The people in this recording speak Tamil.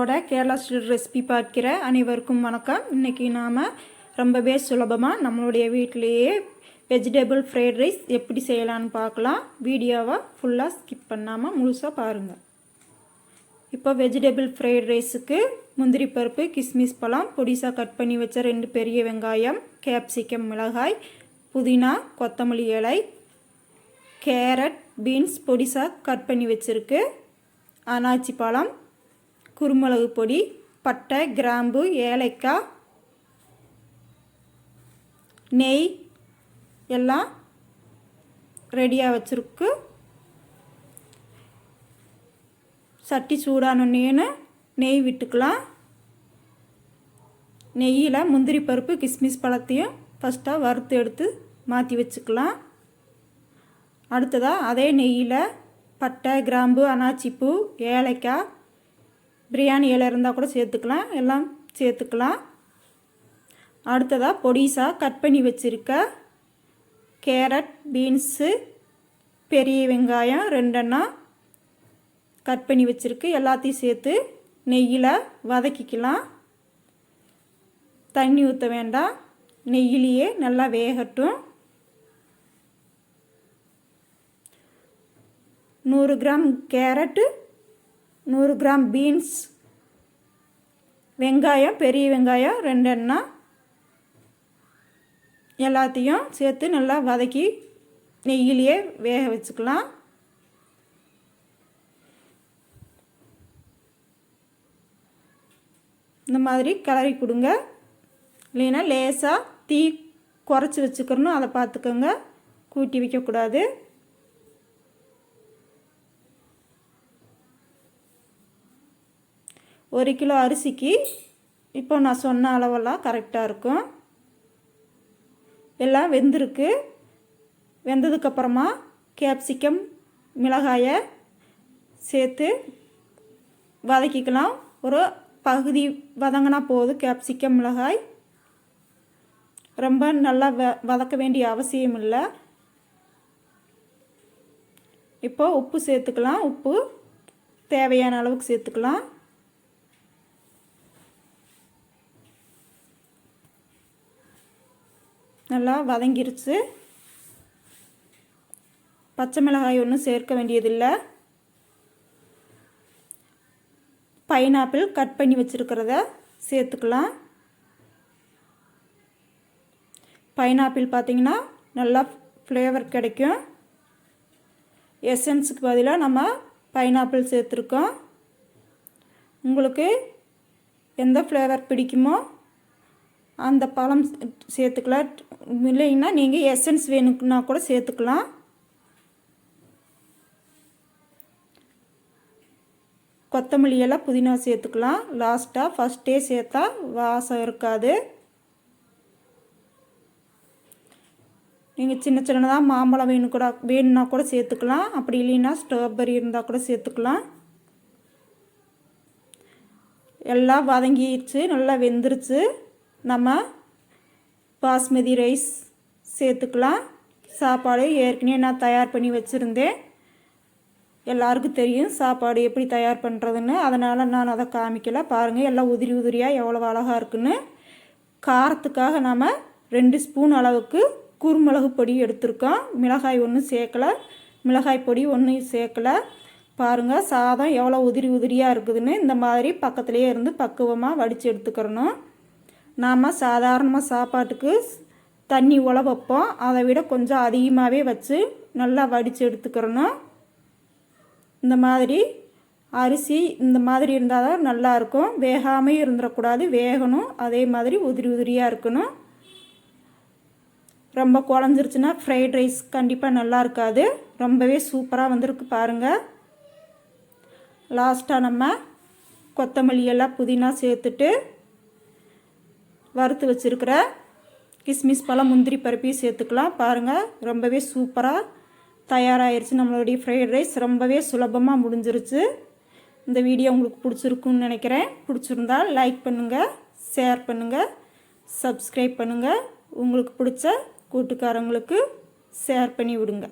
நம்மளோட கேரளா ஸ்டைல் ரெசிபி பார்க்கிற அனைவருக்கும் வணக்கம். இன்றைக்கி நாம் ரொம்பவே சுலபமாக நம்மளுடைய வீட்டிலேயே வெஜிடபிள் ஃப்ரைட் ரைஸ் எப்படி செய்யலான்னு பார்க்கலாம். வீடியோவை ஃபுல்லாக ஸ்கிப் பண்ணாமல் முழுசாக பாருங்கள். இப்போ வெஜிடபிள் ஃப்ரைட் ரைஸுக்கு முந்திரி பருப்பு, கிஸ்மிஸ் பழம், பொடிசாக கட் பண்ணி வச்ச 2 பெரிய வெங்காயம், கேப்சிகம், மிளகாய், புதினா, கொத்தமல்லி இலை, கேரட், பீன்ஸ் பொடிசாக கட் பண்ணி வச்சுருக்கு, அனாச்சி பழம், குருமிளகு பொடி, பட்டை, கிராம்பு, ஏலக்காய், நெய் எல்லாம் ரெடியாக வச்சுருக்கு. சட்டி சூடானோன்னு நெய் விட்டுக்கலாம். நெய்யில் முந்திரி பருப்பு, கிஸ்மிஸ் பழத்தையும் ஃபஸ்ட்டாக வறுத்து எடுத்து மாற்றி வச்சுக்கலாம். அடுத்ததாக அதே நெய்யில் பட்டை, கிராம்பு, அனாச்சிப்பூ, ஏலக்காய், பிரியாணி இலை இருந்தால் கூட சேர்த்துக்கலாம், எல்லாம் சேர்த்துக்கலாம். அடுத்ததாக பொடிசாக கட் பண்ணி வச்சுருக்க கேரட், பீன்ஸு, பெரிய வெங்காயம் 2 கட் பண்ணி வச்சுருக்கு, எல்லாத்தையும் சேர்த்து நெய்யில் வதக்கிக்கலாம். தண்ணி ஊற்ற வேண்டாம், நெய்யிலேயே நல்லா வேகட்டும். 100 கிராம் கேரட்டு, 100 கிராம் பீன்ஸ், வெங்காயம், பெரிய வெங்காயம் 2 எல்லாத்தையும் சேர்த்து நல்லா வதக்கி நெய்யிலேயே வேக வச்சுக்கலாம். இந்த மாதிரி கிளறி கொடுங்க, இல்லைன்னா லேசாக தீ குறைச்சி வச்சுக்கிறணும், அதை பார்த்துக்கோங்க, கூட்டி வைக்கக்கூடாது. ஒரு கிலோ அரிசிக்கு இப்போ நான் சொன்ன அளவெல்லாம் கரெக்டாக இருக்கும். எல்லாம் வெந்திருக்கு. வெந்ததுக்கப்புறமா கேப்சிகம், மிளகாயை சேர்த்து வதக்கிக்கலாம். ஒரு பகுதி வதங்கினா போதும். கேப்சிகம், மிளகாய் ரொம்ப நல்லா வதக்க வேண்டிய அவசியம் இல்லை. இப்போ உப்பு சேர்த்துக்கலாம். உப்பு தேவையான அளவுக்கு சேர்த்துக்கலாம். நல்லா வதங்கிருச்சு. பச்சை மிளகாய் ஒன்றும் சேர்க்க வேண்டியதில்லை. பைனாப்பிள் கட் பண்ணி வச்சுருக்கிறத சேர்த்துக்கலாம். பைனாப்பிள் பார்த்திங்கன்னா நல்லா ஃப்ளேவர் கிடைக்கும். எசன்ஸுக்கு பதிலாக நம்ம பைனாப்பிள் சேர்த்துருக்கோம். உங்களுக்கு எந்த ஃப்ளேவர் பிடிக்குமோ அந்த பழம் சேர்த்துக்கலாம். இல்லைன்னா நீங்கள் எசன்ஸ் வேணுக்குன்னா கூட சேர்த்துக்கலாம். கொத்தமல்லி இலை, புதினா சேர்த்துக்கலாம் லாஸ்ட்டாக. ஃபஸ்ட்டே சேர்த்தா வாசம் இருக்காது. நீங்கள் சின்ன சின்னதாக மாம்பழம் வேணும்னா கூட சேர்த்துக்கலாம். அப்படி இல்லைன்னா ஸ்ட்ராபெரி இருந்தால் கூட சேர்த்துக்கலாம். எல்லாம் வதங்கிடுச்சு, நல்லா வெந்துருச்சு. நம்ம பாஸ்மதி ரைஸ் சேர்த்துக்கலாம். சாப்பாடு ஏற்கனவே நான் தயார் பண்ணி வச்சுருந்தேன். எல்லாருக்கும் தெரியும் சாப்பாடு எப்படி தயார் பண்ணுறதுன்னு, அதனால் நான் அதை காமிக்கலை. பாருங்கள் எல்லாம் உதிரி உதிரியாக எவ்வளோ அழகாக இருக்குன்னு. காரத்துக்காக நம்ம 2 ஸ்பூன் அளவுக்கு குருமிளகு பொடி எடுத்திருக்கோம். மிளகாய் ஒன்றும் சேர்க்கலை, மிளகாய் பொடி ஒன்றும் சேர்க்கலை. பாருங்கள் சாதம் எவ்வளோ உதிரி உதிரியாக இருக்குதுன்னு. இந்த மாதிரி பக்கத்துலேயே இருந்து பக்குவமாக வடித்து எடுத்துக்கிறணும். நாம் சாதாரணமாக சாப்பாட்டுக்கு தண்ணி உல வைப்போம், அதை விட கொஞ்சம் அதிகமாகவே வச்சு நல்லா வடித்து எடுத்துக்கிறணும். இந்த மாதிரி அரிசி இந்த மாதிரி இருந்தால் தான் நல்லாயிருக்கும். வேகாமல் இருந்துடக்கூடாது, வேகணும். அதே மாதிரி உதிரி உதிரியாக இருக்கணும். ரொம்ப குழஞ்சிருச்சுன்னா ஃப்ரைட் ரைஸ் கண்டிப்பாக நல்லா இருக்காது. ரொம்பவே சூப்பராக வந்திருக்கு பாருங்கள். லாஸ்ட்டாக நம்ம கொத்தமல்லி எல்லாம், புதினா சேர்த்துட்டு வறுத்து வச்சுருக்கிற கிஸ்மிஸ் பழம், முந்திரி பருப்பையும் சேர்த்துக்கலாம். பாருங்கள் ரொம்பவே சூப்பராக தயாராகிருச்சு நம்மளுடைய ஃப்ரைட் ரைஸ். ரொம்பவே சுலபமாக முடிஞ்சிருச்சு. இந்த வீடியோ உங்களுக்கு பிடிச்சிருக்குன்னு நினைக்கிறேன். பிடிச்சிருந்தால் லைக் பண்ணுங்கள், ஷேர் பண்ணுங்கள், சப்ஸ்கிரைப் பண்ணுங்கள். உங்களுக்கு பிடிச்ச கூட்டுக்காரங்களுக்கு ஷேர் பண்ணி விடுங்க.